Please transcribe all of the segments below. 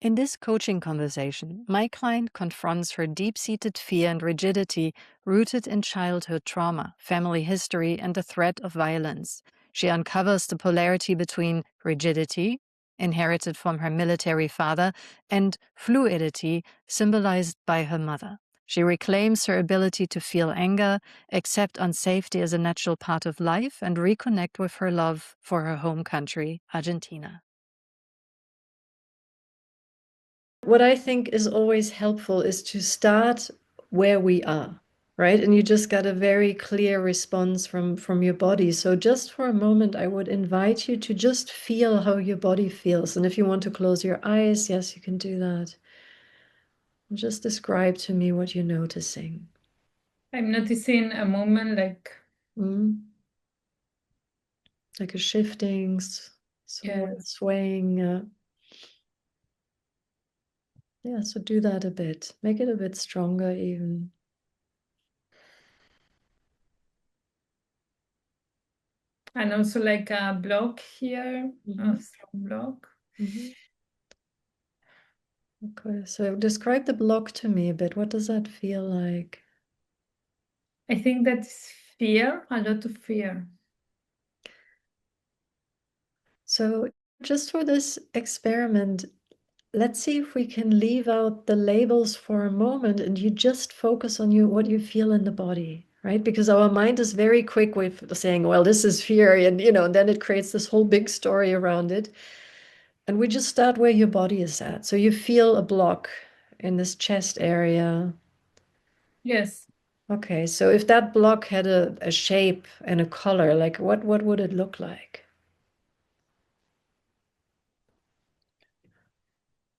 In this coaching conversation, my client confronts her deep-seated fear and rigidity rooted in childhood trauma, family history, and the threat of violence. She uncovers the polarity between rigidity, inherited from her military father, and fluidity, symbolized by her mother. She reclaims her ability to feel anger, accept unsafety as a natural part of life, and reconnect with her love for her home country, Argentina. What I think is always helpful is to start where we are, right? And you just got a very clear response from your body. So just for a moment, I would invite you to just feel how your body feels. And if you want to close your eyes, yes, you can do that. And just describe to me what you're noticing. I'm noticing a movement like Like a shifting, swaying. Yeah, so do that a bit. Make it a bit stronger even. and also like a block here, a strong block. Okay, so describe the block to me a bit. What does that feel like? I think that is fear, a lot of fear. So just for this experiment, let's see if we can leave out the labels for a moment and you just focus on what you feel in the body, right? Because our mind is very quick with saying, well, this is fear, and and then it creates this whole big story around it. And we just start where your body is at. So you feel a block in this chest area. Yes. Okay, so if that block had a shape and a color, like what would it look like?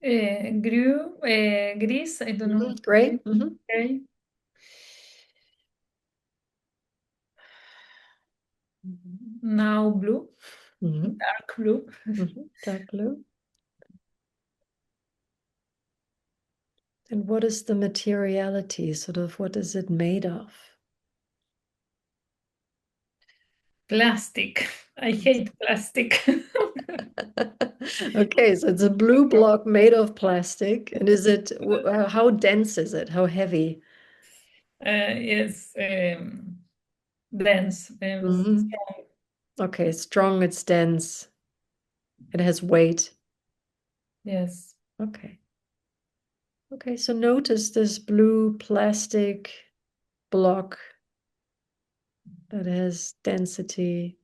Gris, I don't know. Gray? Okay. Now blue, dark blue. Dark blue. And what is the materiality? Sort of what is it made of? Plastic. I hate plastic. Okay, so it's a blue block made of plastic. And is it, how dense is it? How heavy? Yes, dense, strong. Okay, strong, it's dense. It has weight. Yes. Okay. Okay, so notice this blue plastic block that has density.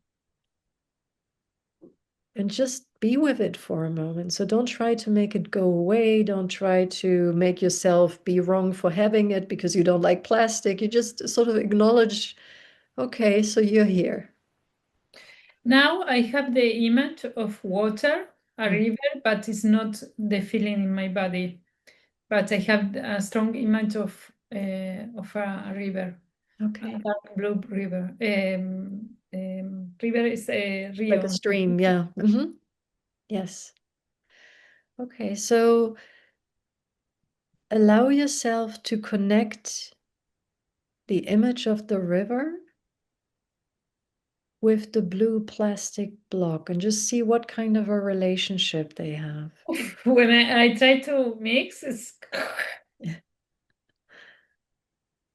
And just be with it for a moment. So don't try to make it go away. Don't try to make yourself be wrong for having it because you don't like plastic. You just sort of acknowledge, okay, so you're here. Now I have the image of water, a river, but it's not the feeling in my body. But I have a strong image of a river, Okay. a dark blue river. River is a rio. Like a stream, yeah. Yes. Okay, so allow yourself to connect the image of the river with the blue plastic block and just see what kind of a relationship they have. When I try to mix, it's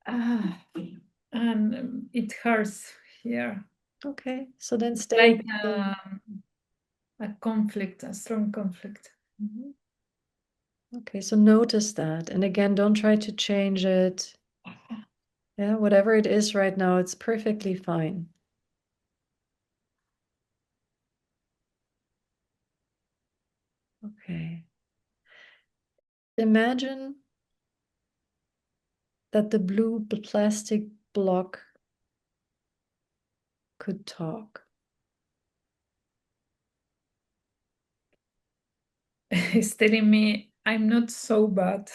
and it hurts here. Okay, so then It's stay like with a conflict, a strong conflict. Okay, so notice that. And again, don't try to change it. Yeah, whatever it is right now, it's perfectly fine. Okay. Imagine that the blue plastic block could talk. It's telling me I'm not so bad.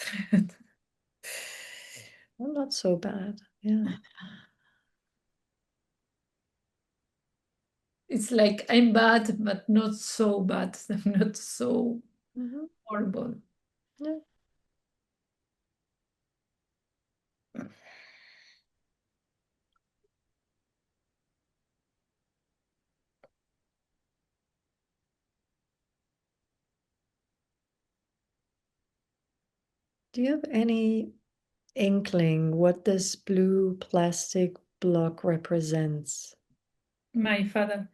Well, not so bad. Yeah. It's like I'm bad, but not so bad. I'm not so horrible. Yeah. Do you have any inkling what this blue plastic block represents? My father.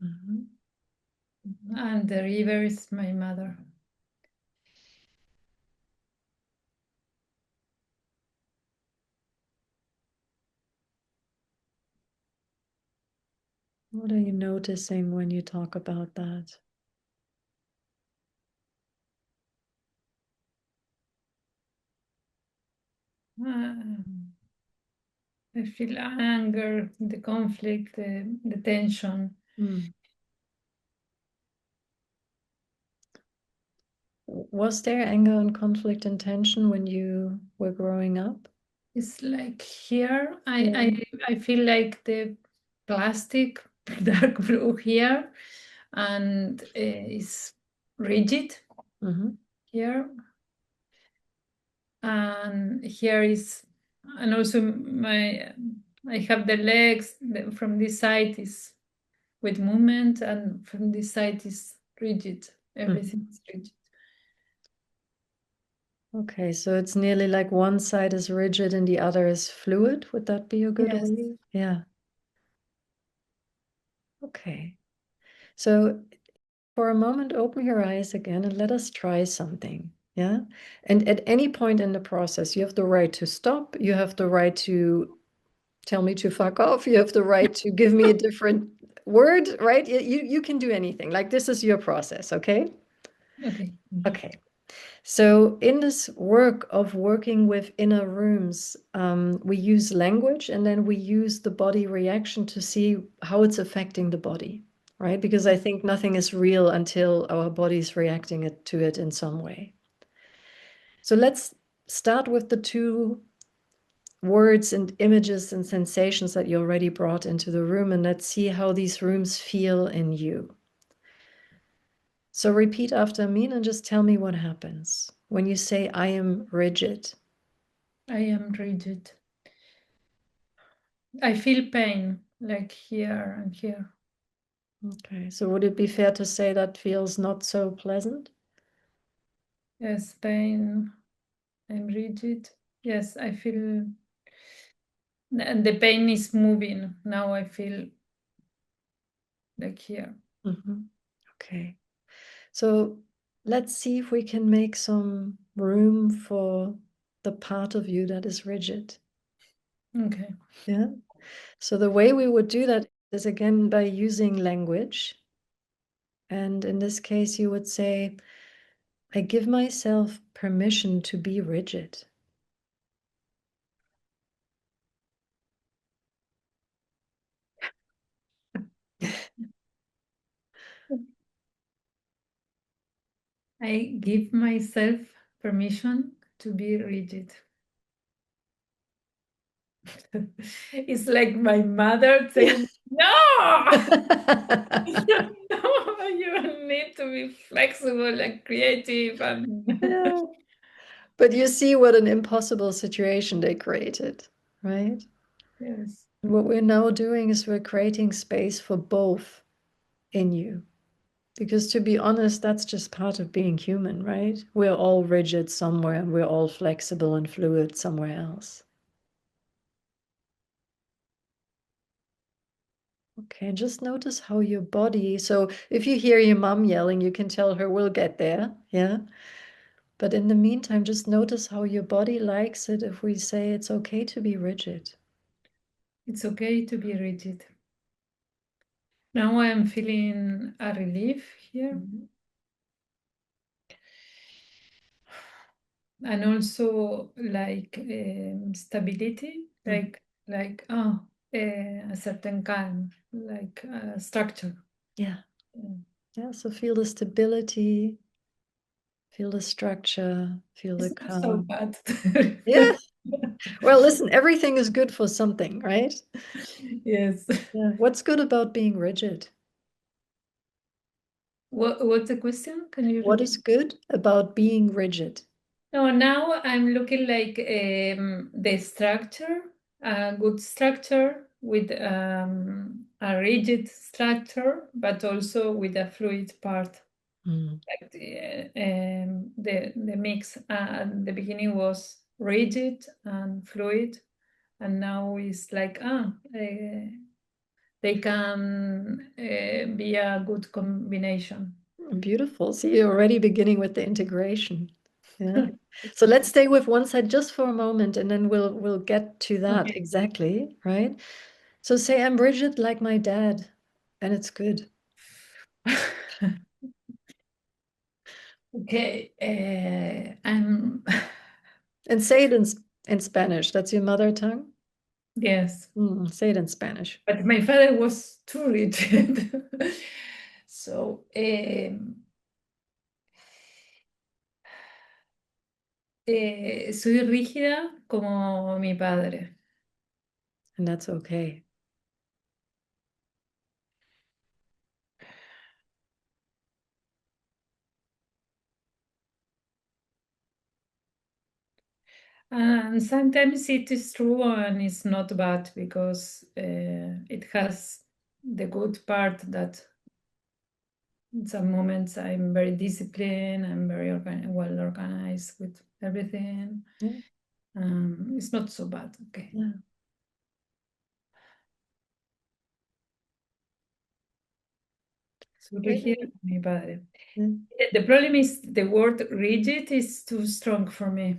Mhm. And the river is my mother. What are you noticing when you talk about that? I feel anger, the conflict, the tension. Hmm. Was there anger and conflict and tension when you were growing up? It's like here, Yeah. I feel like the plastic dark blue here, and it's rigid Mhm. here, and here is, and also my I have the legs from this side is with movement, and from this side is rigid. Everything Mhm. is rigid. Okay, so it's nearly like one side is rigid and the other is fluid. Would that be a good Yes. way? Yeah. Okay. So for a moment, open your eyes again and let us try something. Yeah. And at any point in the process, you have the right to stop. You have the right to tell me to fuck off. You have the right to give me a different word, right? You can do anything. Like this is your process, okay? Okay. Okay. So in this work of working with inner rooms, we use language and then we use the body reaction to see how it's affecting the body, right? Because I think nothing is real until our body's reacting to it in some way. So let's start with the two words and images and sensations that you already brought into the room, and let's see how these rooms feel in you. So repeat after me and just tell me what happens when you say, I am rigid. I am rigid. I feel pain, like here and here. Okay, so would it be fair to say that feels not so pleasant? Yes, pain. I'm rigid. Yes, I feel, and the pain is moving. Now I feel like here. Mhm. Okay, so let's see if we can make some room for the part of you that is rigid. Okay. Yeah. So the way we would do that is again by using language. And in this case, you would say, I give myself permission to be rigid. I give myself permission to be rigid. It's like my mother saying, no, no, you need to be flexible and creative. And Yeah. But you see what an impossible situation they created, right? yes, What we're now doing is we're creating space for both in you. Because to be honest, that's just part of being human, right? We're all rigid somewhere and we're all flexible and fluid somewhere else. Okay, just notice how your body, so if you hear your mom yelling, you can tell her, we'll get there. Yeah. But in the meantime, just notice how your body likes it if we say it's okay to be rigid. it's okay to be rigid. Now I am feeling a relief here. Mhm. And also like stability, Mhm. like a certain calm, like structure. Yeah. Yeah. Yeah. So feel the stability, feel the structure, feel the It's not so calm. bad. Yeah. Well, listen, everything is good for something, right? Yes. Yeah. What's good about being rigid? What's the question? Can you What repeat? is good about being rigid? No, now I'm looking like the structure, a good structure with a rigid structure, but also with a fluid part. Mm. Like the mix at the beginning was rigid and fluid, and now it's like they can be a good combination. Beautiful. See, you're already beginning with the integration. Yeah. So let's stay with one side just for a moment, and then we'll get to that Okay. exactly, right? So say I'm rigid like my dad, and it's good. Okay, I'm And say it in Spanish. That's your mother tongue? yes, Say it in Spanish. but my father was too rigid. So soy rígida como mi padre. And that's okay. And sometimes it is true and it's not bad because it has the good part that in some moments I'm very disciplined, I'm very well organized with everything. Yeah. It's not so bad, okay. Yeah. So rigid, mi padre. Yeah. The problem is the word rigid is too strong for me.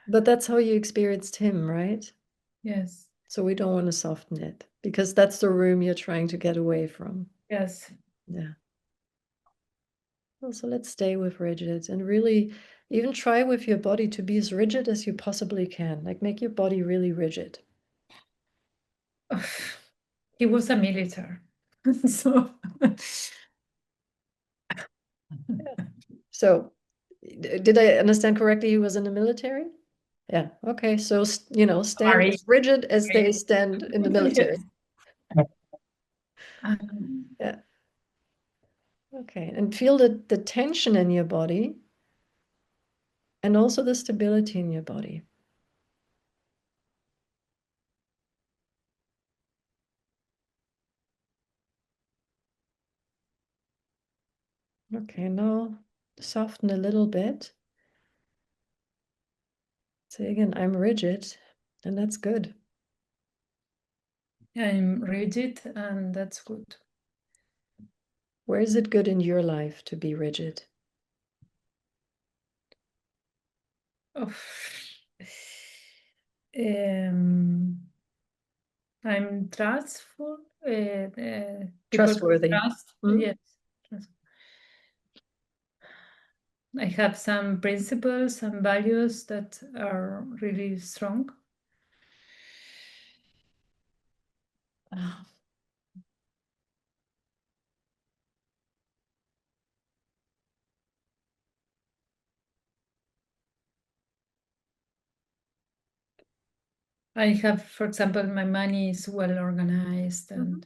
But that's how you experienced him, right? Yes, So we don't want to soften it because that's the room you're trying to get away from. yes. Yeah. Well, so let's stay with rigid and really even try with your body to be as rigid as you possibly can. Like make your body really rigid. He was a military. So So did I understand correctly? He was in the military? Yeah. Okay. So, stand Marine. as rigid as they stand in the military. Yes. Um, Yeah. Okay. And feel the tension in your body and also the stability in your body. Okay. Now soften a little bit. Say again, I'm rigid, and that's good. I'm rigid, and that's good. Where is it good in your life to be rigid? Oh. Um, I'm trustful. People Trustworthy. trust. Hmm? Yes. Trust. I have some principles and values that are really strong. I have, for example, my money is well organized, Mhm.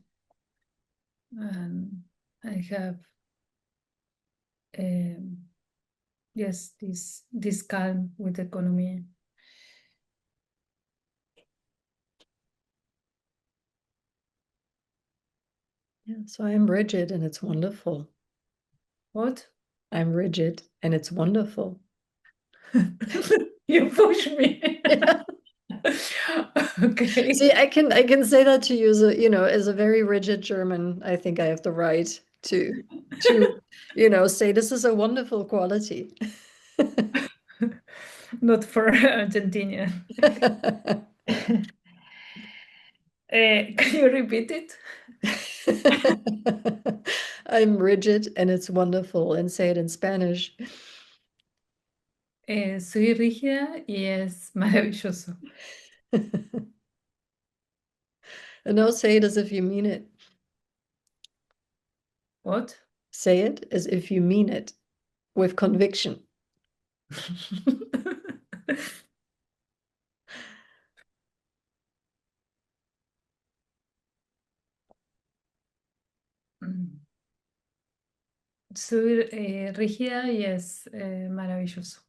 and I have um, yes, this calm with the economy. Yeah, so I'm rigid and it's wonderful. What? I'm rigid and it's wonderful. You push me. Yeah. Okay. See, I can say that to you as a very rigid German. I think I have the right to say this is a wonderful quality. Not for Argentina. Can you repeat it? I'm rigid and it's wonderful. And say it in Spanish. Soy rígida y es maravilloso. And now say it as if you mean it. What? Say it as if you mean it with conviction. Soy rígida y es maravilloso.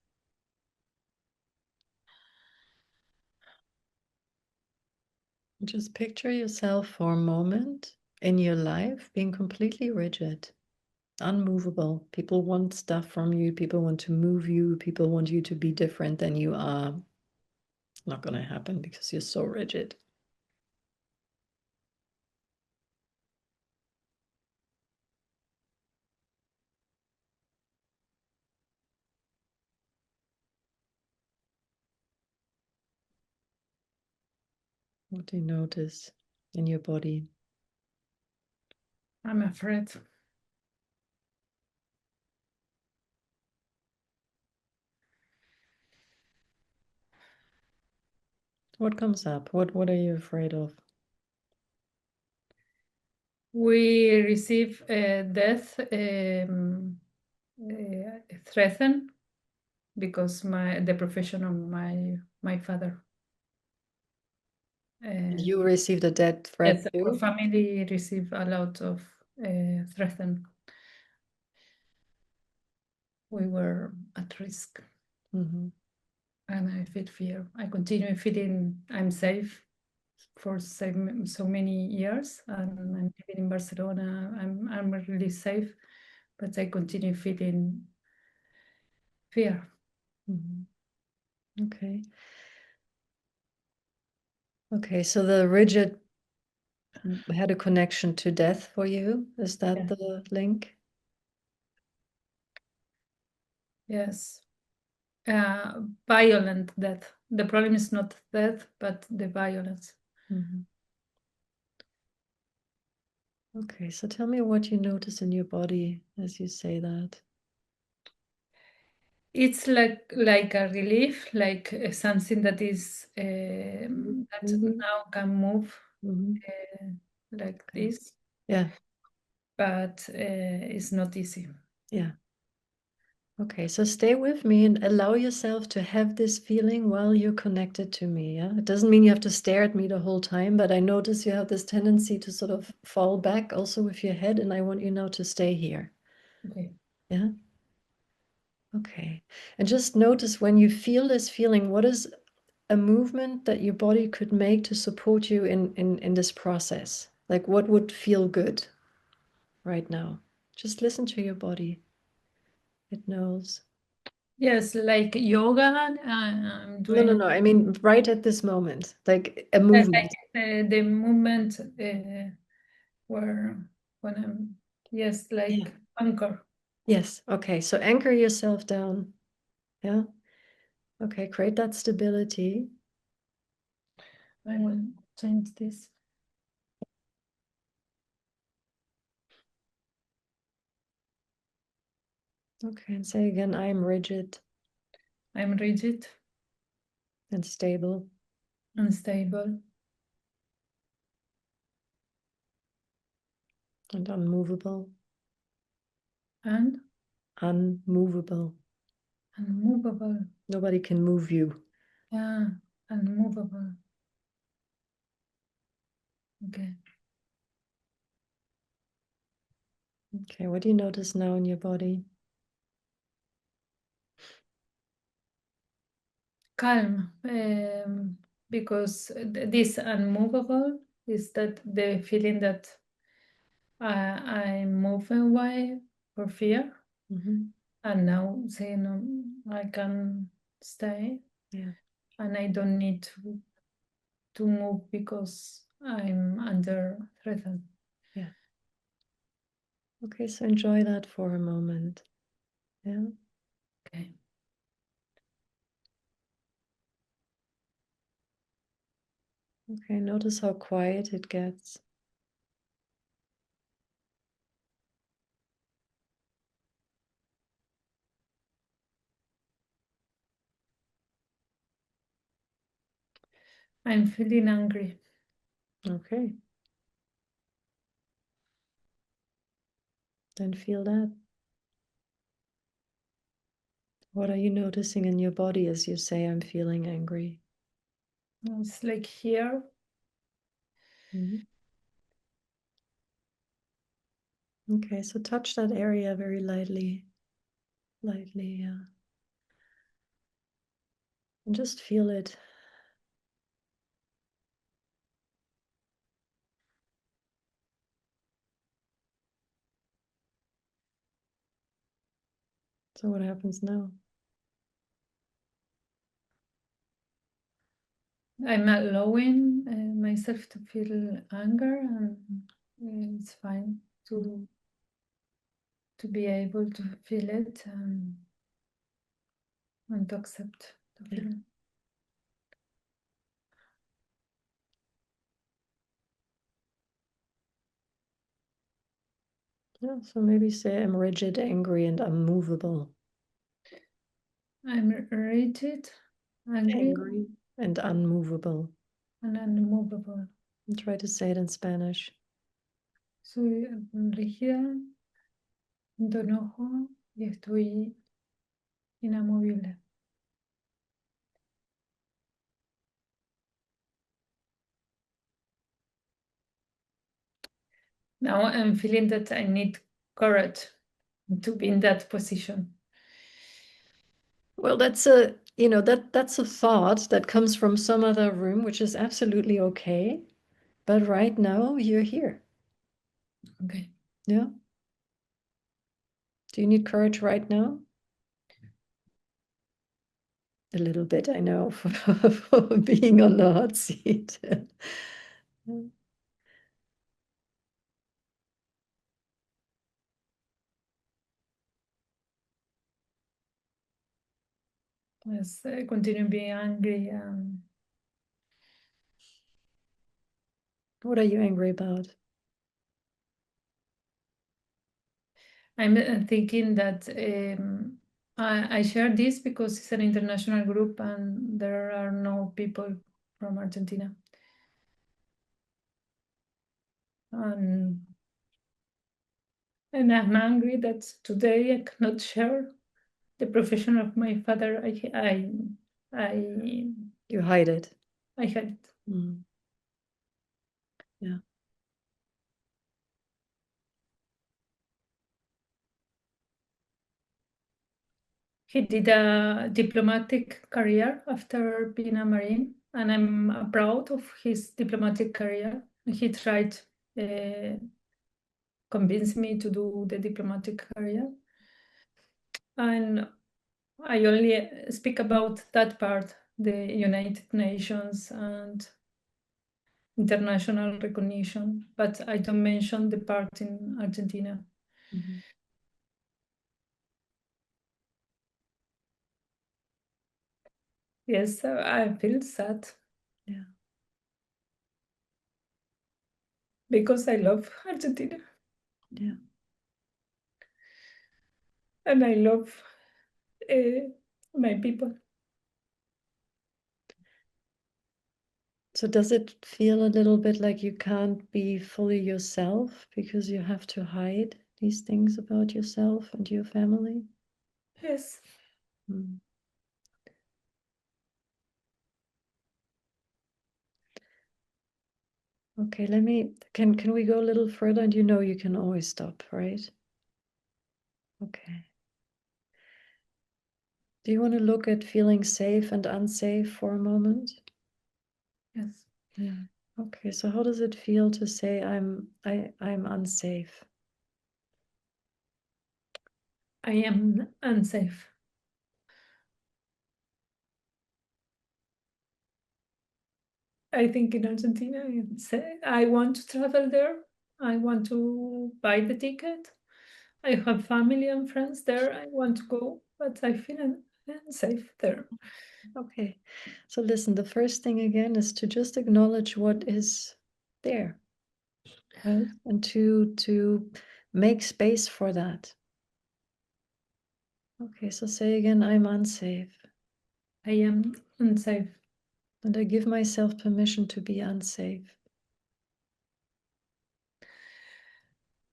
Just picture yourself for a moment in your life being completely rigid, unmovable. People want stuff from you, people want to move you, people want you to be different than you are. It's not going to happen because you're so rigid. What do you notice in your body? I'm afraid. What comes up? What are you afraid of? We receive death threatened because the profession of my father. You received a death threat Yes, our too? family receive a lot of threaten. We were at risk, Mm-hmm. and I feel fear. I continue feeling I'm safe for so many years, and I'm living in Barcelona. I'm really safe, but I continue feeling fear. Mm-hmm. Okay. Okay, so the rigid had a connection to death for you. Is that Yeah. the link? Yes. Violent death. The problem is not death, but the violence. Mm-hmm. Okay, so tell me what you notice in your body as you say that. It's like a relief, like something that is that Mm-hmm. now can move Mm-hmm. uh, like Okay. this, Yeah, but it's not easy. yeah. Okay, so stay with me and allow yourself to have this feeling while you're connected to me. Yeah, it doesn't mean you have to stare at me the whole time, but I notice you have this tendency to sort of fall back also with your head, and I want you now to stay here. Okay. Yeah. Okay. And just notice when you feel this feeling, what is a movement that your body could make to support you in this process? Like what would feel good right now? Just listen to your body. It knows. Yes, like yoga. I'm No, no, doing no. I mean, right at this moment, like a like movement. the movement where when I'm yes, Yeah. like anchor. Yes. Okay. So anchor yourself down. Yeah. Okay. Create that stability. I will change this. Okay. And say again, I am rigid I'm rigid, and stable unstable, and unmovable. and Unmovable. unmovable. Nobody can move you. Yeah, unmovable. Okay. Okay. What do you notice now in your body? Calm. Because this unmovable is that the feeling that I'm moving away for fear, Mm-hmm. and now saying I can stay, Yeah. and I don't need to move because I'm under threat. Yeah. Okay. So enjoy that for a moment. Yeah. Okay. Okay. Notice how quiet it gets. I'm feeling angry. Okay. Then feel that. What are you noticing in your body as you say, I'm feeling angry? It's like here. Mhm. Okay, so touch that area very lightly, lightly, yeah. And just feel it. So what happens now? I'm allowing myself to feel anger, and it's fine to be able to feel it, and to accept the feeling. Yeah, so maybe say I'm rigid, angry, and unmovable. I'm rigid, angry, and unmovable. and unmovable. And try to say it in Spanish. Soy rígida, de enojo y estoy inamovible. Now I'm feeling that I need courage to be in that position. Well, that's that's a thought that comes from some other room, which is absolutely okay. But right now you're here. Okay. Yeah. Do you need courage right now? A little bit, I know, for being on the hot seat. Yes, I continue being angry. What are you angry about? I'm thinking that I share this because it's an international group and there are no people from Argentina. And I'm angry that today I cannot share the profession of my father. You hide it. I had it. Mm. Yeah. He did a diplomatic career after being a Marine, and I'm proud of his diplomatic career. He tried convince me to do the diplomatic career, and I only speak about that part, the United Nations and international recognition, but I don't mention the part in Argentina. Mm-hmm. Yes, I feel sad. Yeah. Because I love Argentina. Yeah. And I love my people. So does it feel a little bit like you can't be fully yourself because you have to hide these things about yourself and your family? Yes. Mm. Okay, can we go a little further? And you can always stop, right? Okay. Do you want to look at feeling safe and unsafe for a moment? Yes. Yeah. Okay, so how does it feel to say I'm unsafe? I am unsafe. I think in Argentina, I want to travel there. I want to buy the ticket. I have family and friends there. I want to go, but I feel unsafe there. Okay. So listen, the first thing again is to just acknowledge what is there, right? And to make space for that. Okay, so say again, I'm unsafe. I am unsafe. And I give myself permission to be unsafe.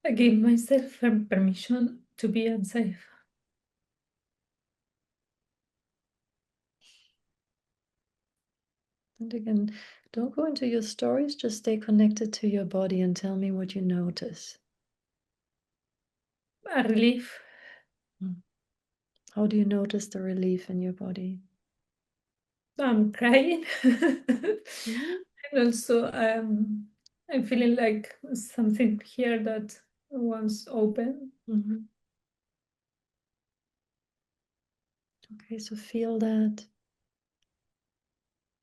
I give myself permission to be unsafe. And again, don't go into your stories, just stay connected to your body and tell me what you notice. A relief. How do you notice the relief in your body? I'm crying. Mhm. And also, I'm feeling like something here that wants open. Mhm. Okay, so feel that.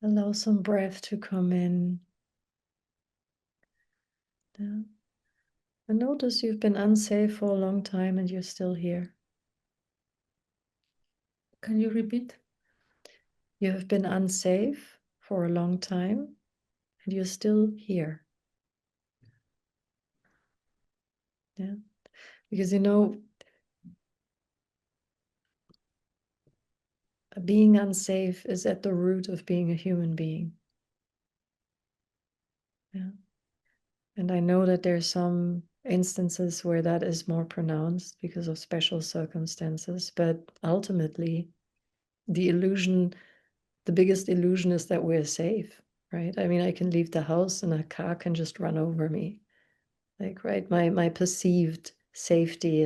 Allow some breath to come in. Yeah. And notice you've been unsafe for a long time and you're still here. Can you repeat? You have been unsafe for a long time and you're still here. Yeah. Because being unsafe is at the root of being a human being. Yeah. And I know that there's some instances where that is more pronounced because of special circumstances, but ultimately, the biggest illusion is that we're safe, right? I mean, I can leave the house and a car can just run over me. Like, right, my perceived safety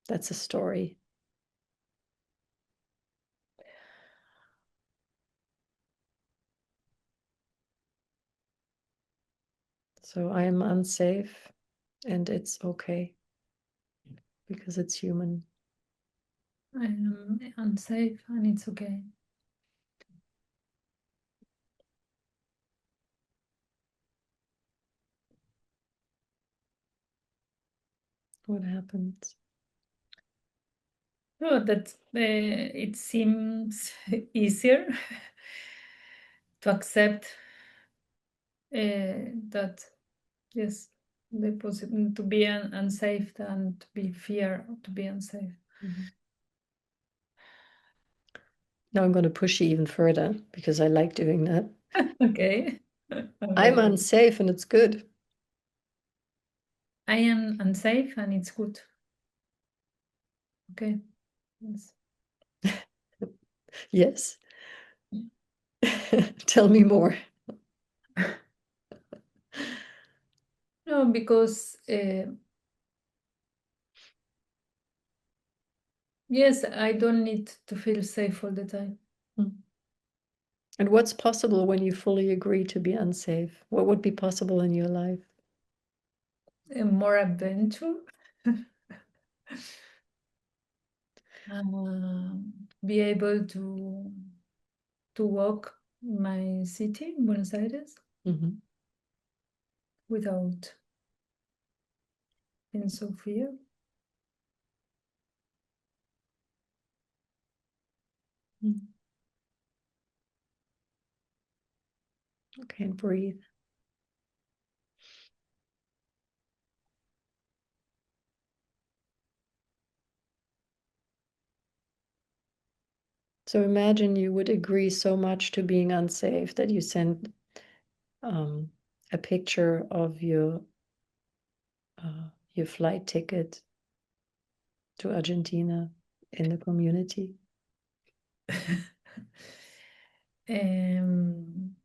that's a story. So I am unsafe and it's okay because it's human. I am unsafe and it's okay. What happens? Oh, that it seems easier to accept that, yes, the possibility to be unsafe and to be fear to be unsafe. Mhm. Now I'm going to push you even further because I like doing that. Okay. I'm unsafe and it's good. I am unsafe and it's good. Okay. Yes. Yes. Tell me more. No, because yes, I don't need to feel safe all the time. And what's possible when you fully agree to be unsafe? What would be possible in your life? More adventure. Be able to walk in my city, Buenos Aires, Mhm. without being so fear. Mm. Okay, and breathe. So imagine you would agree so much to being unsafe that you send a picture of your flight ticket to Argentina in the community. Um,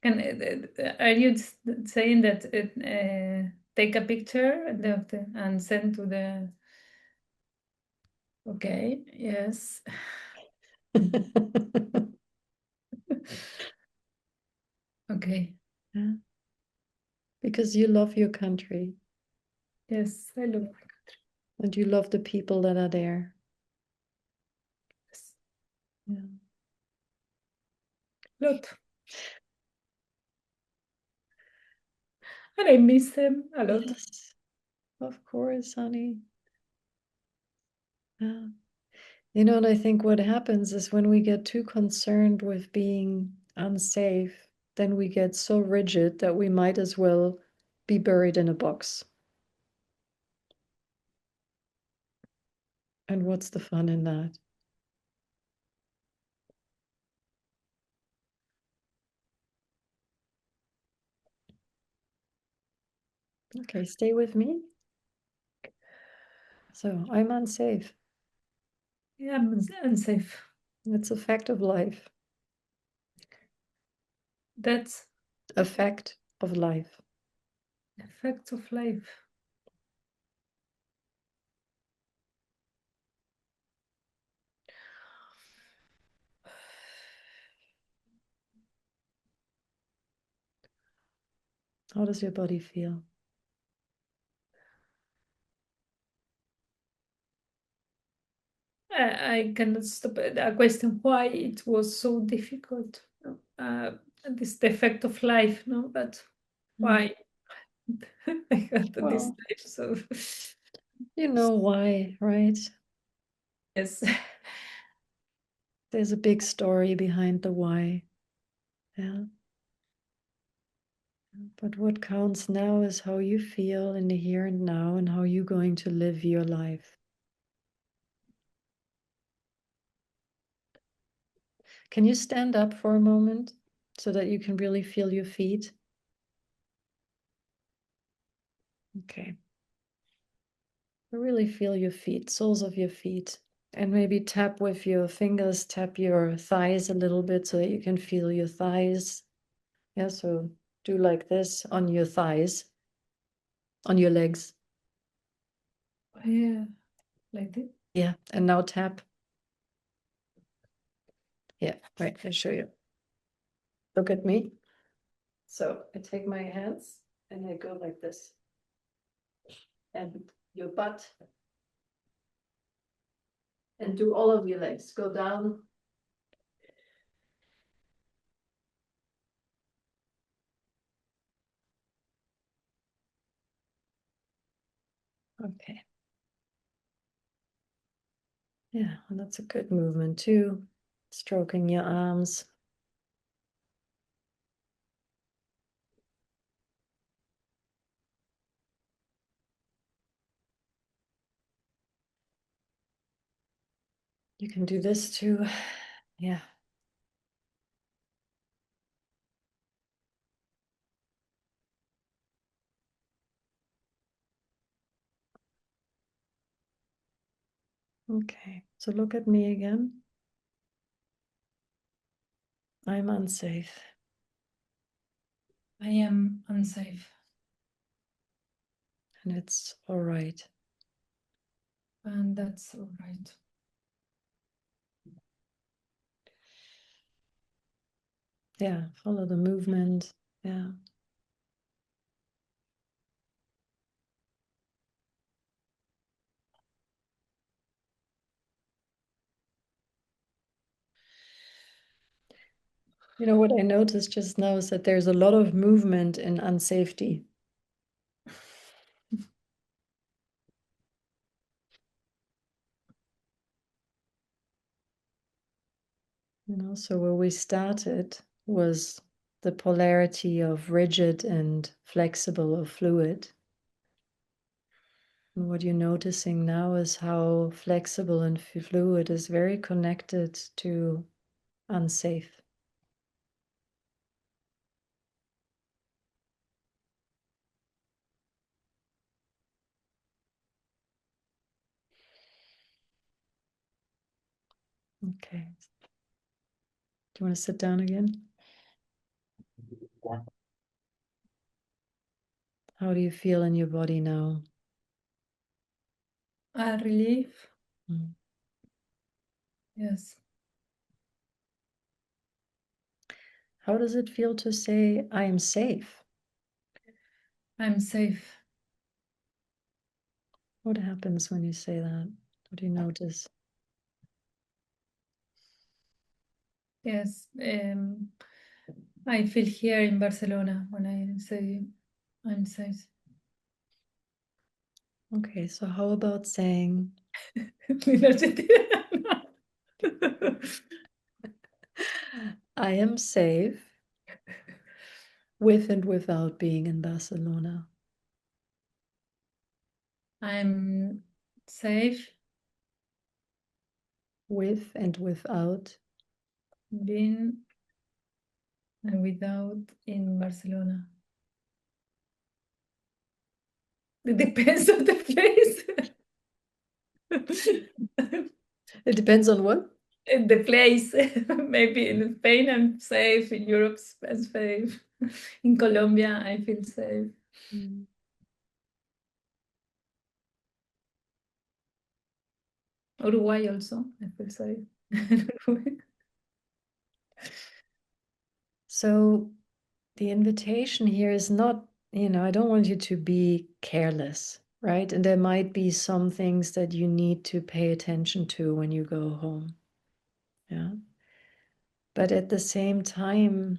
and are you saying that take a picture of and send to the? Okay. Yes. Okay. Yeah. Because you love your country Yes, I love and you love the people that are there. this. Yeah. Lot. And I miss them a lot. Yes, of course, honey. Yeah. And I think what happens is when we get too concerned with being unsafe, then we get so rigid that we might as well be buried in a box. And what's the fun in that? Okay, stay with me. So I'm unsafe. Yeah, I'm unsafe. It's a fact of life, That's a fact of life. effects of life. How does your body feel? I cannot stop a question why it was so difficult. This the effect of life, no? But why I had this Well, life? So you know why, right? yes, There's a big story behind the why. Yeah. But what counts now is how you feel in the here and now and how you're going to live your life. Can you stand up for a moment so that you can really feel your feet? Okay. Really feel your feet, soles of your feet. And maybe tap with your fingers, tap your thighs a little bit so that you can feel your thighs. Yeah, so do like this on your thighs, on your legs. yeah, like this. Yeah, and now tap. Yeah, right, I'll show you. Look at me. So I take my hands and I go like this. And your butt. And do all of your legs. Go down. Okay. Yeah, and that's a good movement too. Stroking your arms. You can do this too. Yeah. Okay, so look at me again. I'm unsafe. I am unsafe, And it's all right. and that's all right. Yeah, follow the movement. Yeah. You know what I noticed just now is that there's a lot of movement in unsafety. So where we started was the polarity of rigid and flexible or fluid. And what you're noticing now is how flexible and fluid is very connected to unsafe. Okay. Do you want to sit down again? How do you feel in your body now? A relief, Mm. yes. How does it feel to say, I am safe? I'm safe. What happens when you say that? What do you notice? Yes, I feel here in Barcelona when I say I'm safe. Okay, so how about saying, In Argentina. I am safe with and without being in Barcelona? I'm safe With and without. being and without in Barcelona. It depends on the place. It depends on what? In the place, maybe in Spain I'm safe, in Europe I'm safe, in Colombia I feel safe, Mm. Uruguay also I feel safe. So the invitation here is not, I don't want you to be careless. right? And there might be some things that you need to pay attention to when you go home. Yeah. But at the same time,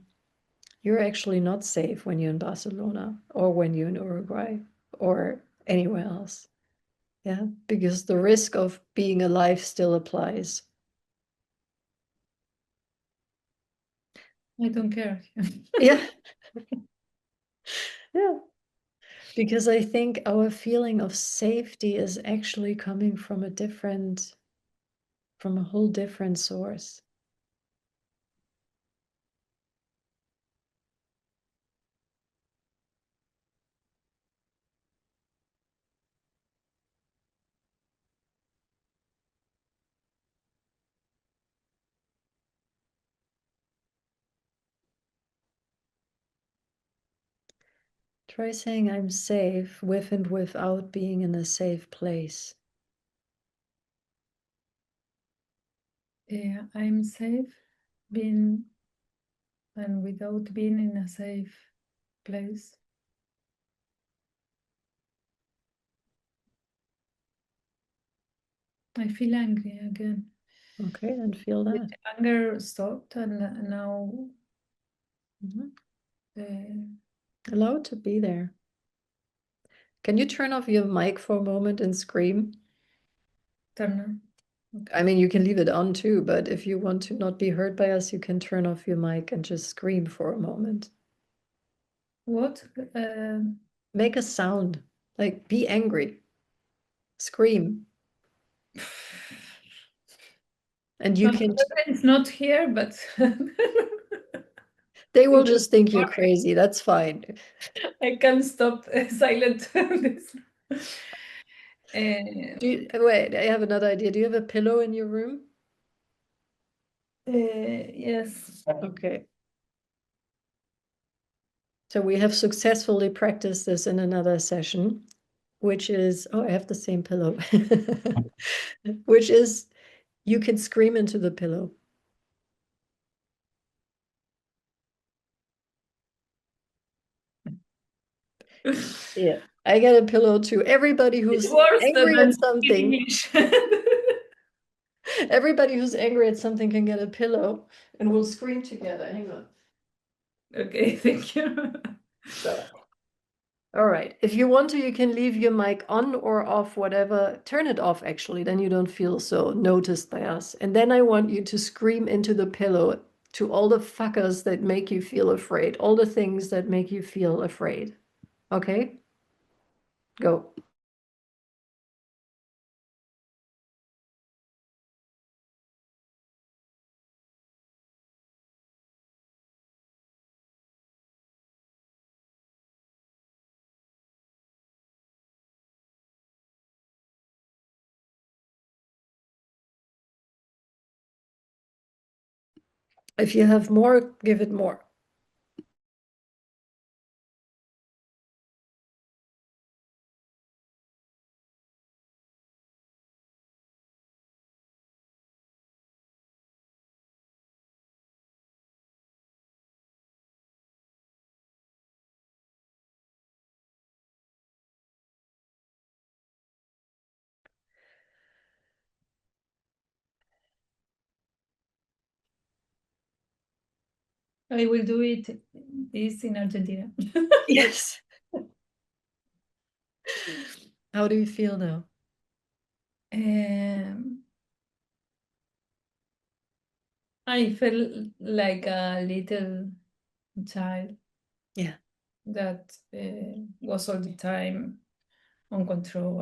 you're actually not safe when you're in Barcelona or when you're in Uruguay or anywhere else. Yeah, because the risk of being alive still applies. I don't care. Yeah, yeah. Because I think our feeling of safety is actually coming from from a whole different source. Try saying I'm safe with and without being in a safe place. Yeah, I'm safe being and without being in a safe place. I feel angry again. Okay, and feel The that. anger stopped, and now Mhm. uh, Allow it to be there. Can you turn off your mic for a moment and scream? turn. Okay. I mean, you can leave it on too, but if you want to not be heard by us, you can turn off your mic and just scream for a moment. What? Make a sound, like be angry, scream. And you My can, boyfriend is not here, but they will just think you're crazy. That's fine. I can't stop silent. This. Uh, Wait, I have another idea. Do you have a pillow in your room? yes. Okay. So we have successfully practiced this in another session, which is, oh, I have the same pillow, which is you can scream into the pillow. Yeah. I get a pillow too. Everybody It's who's worse angry than at speaking something, English. everybody who's angry at something can get a pillow and we'll scream together. Hang on. Okay, thank you. So, all right. If you want to, you can leave your mic on or off, whatever. Turn it off, actually. Then you don't feel so noticed by us. And then I want you to scream into the pillow to all the fuckers that make you feel afraid, all the things that make you feel afraid. Okay? Go. If you have more, give it more. I will do this in Argentina. Yes. How do you feel now? Um, I felt like a little child Yeah. that was all the time on control,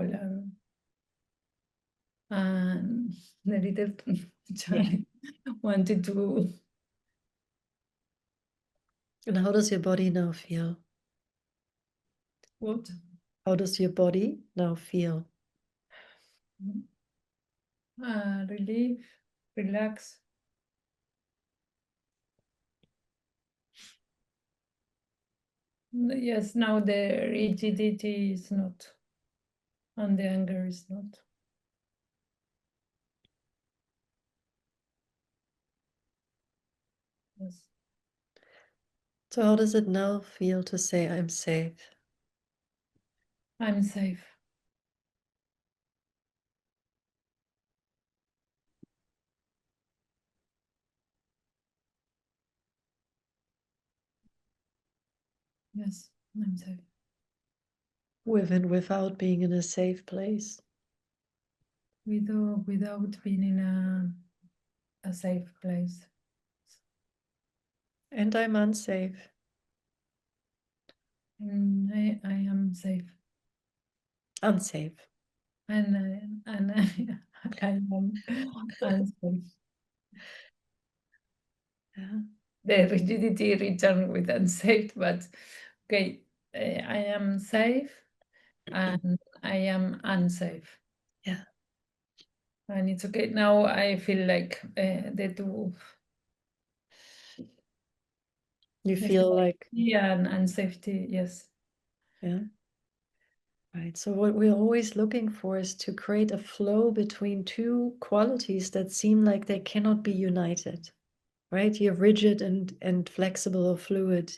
and the little Yeah. child wanted to. And how does your body now feel? What? How does your body now feel? Relief, relax. Yes, now the rigidity is not, and the anger is not. Yes, So how does it now feel to say I'm safe? I'm safe. Yes, I'm safe. With and without being in a safe place. Without being in a safe place. And I'm unsafe. And I am safe. Unsafe. And I am unsafe. Yeah. The rigidity return with unsafe, but okay, I am safe and I am unsafe. Yeah. And it's okay. Now I feel like the two. You feel like, Yeah, and unsafety, yes. yeah. Right. So what we're always looking for is to create a flow between two qualities that seem like they cannot be united. Right? You're rigid and flexible or fluid,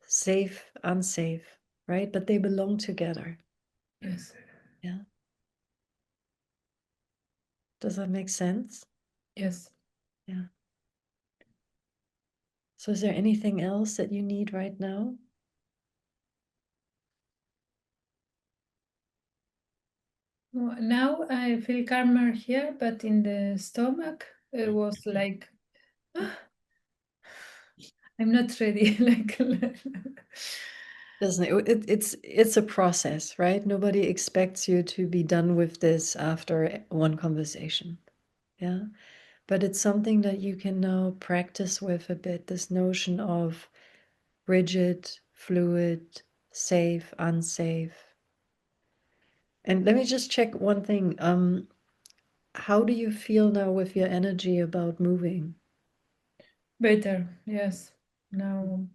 safe, unsafe, right? But they belong together. Yes. Yeah. Does that make sense? Yes. Yeah. So is there anything else that you need right now? Now I feel calmer here, but in the stomach it was like I'm not ready. Like Doesn't it? It's a process, right? Nobody expects you to be done with this after one conversation. Yeah. But it's something that you can now practice with a bit, this notion of rigid, fluid, safe, unsafe. And let me just check one thing. How do you feel now with your energy about moving? better. Yes. Now,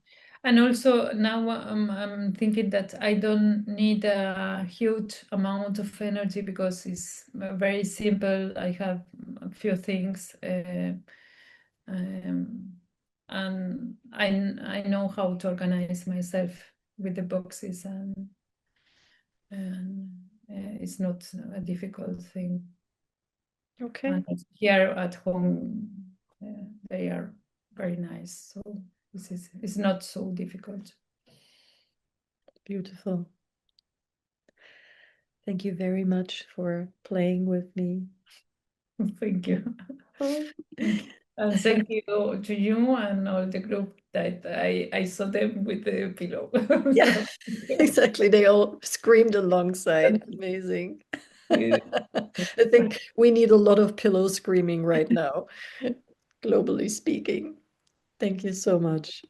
and also now I'm thinking that I don't need a huge amount of energy because it's very simple. I have a few things. Um, and I know how to organize myself with the boxes, and it's not a difficult thing. Okay. And here at home, they are very nice, so it's not so difficult. Beautiful. Thank you very much for playing with me. Thank you. Oh. And thank you to you and all the group that I saw them with the pillow. Yeah, So, exactly. They all screamed alongside. Amazing. yeah. I think we need a lot of pillow screaming right now, globally speaking. Thank you so much.